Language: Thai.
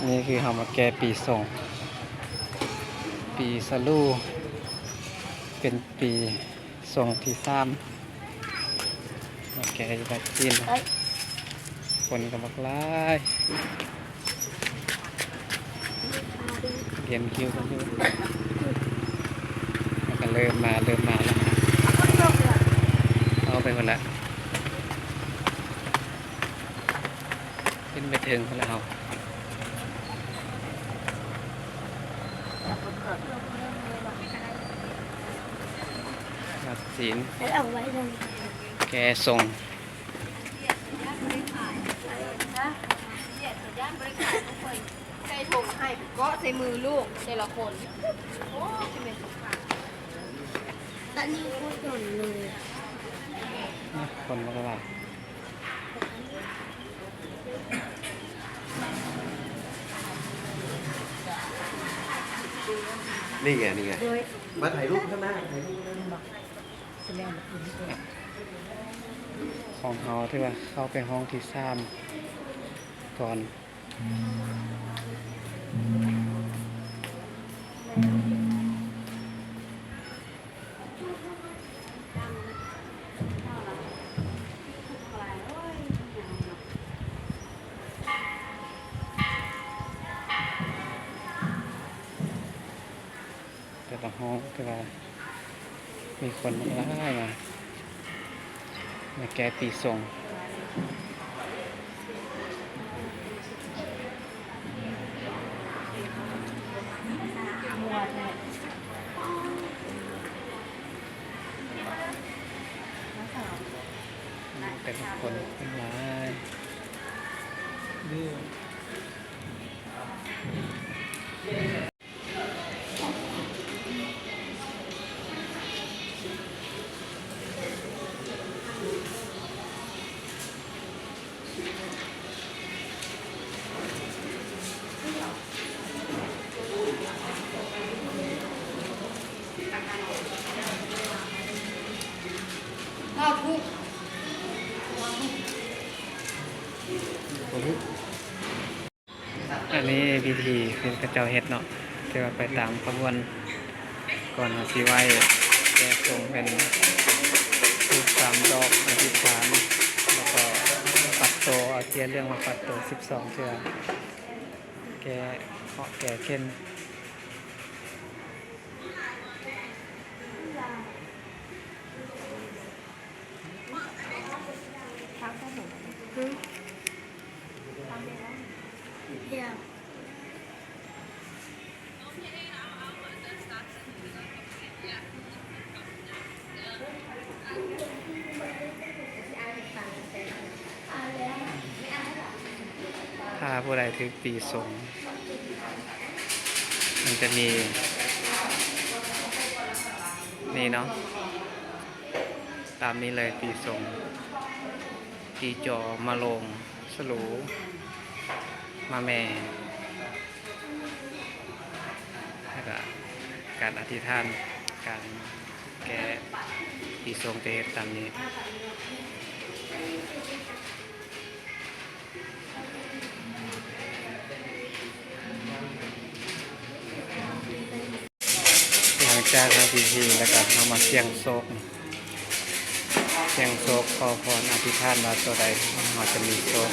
นี่คือเฮามาแก้ปีส่งปีสลูเป็นปีส่งที่3มาแก้วัคซีนคนก็บักหลายเรียนคิวกันอยู่แล้วก็เริ่มมาแล้วเอาไปคนละขึ้นไปถึงแล้ววัคซีนแกส่งใส่ถุงให้ก็ใส่มือลูกแต่ละคนโอ้ใช่ไหมตอนนี้พูดหย่อนเลย คนบักหลายนี่ไงมาถ่ายรูปข้างหน้าถ่ายรูปข้างหน้า ของเขาที่ว่าเข้าไปห้องที่3ก่อนแต่ละห้องที่ว่ามีคนมาไล่มาแก้ปีส่งแต่ละคนเป็นไม้อันนี้พิธีคือกระเจ้าเฮ็ดเนาะที่ว่าไปตามขบวนก่อนสิไหว้แก้ส่งเป็นทูบ3 ดอกอธิษฐานแล้วก็ปัดโตเอาเทียนเรื่องมาปัดโต12 เทื่อแก้เคาะแก้เข้นถ้าผู้ใดถือปีส่งมันจะมีนี่เนาะตามนี้เลยปีส่งปีจอมาลงสลูมาแม่แล้วก็การอธิษฐานการแก้ปีส่งเตตามนี้หลังจากทำพิธีแล้วก็เอามาเสี่ยงโชคขอพรอธิษฐานว่าตัวใดเราจะมีโชค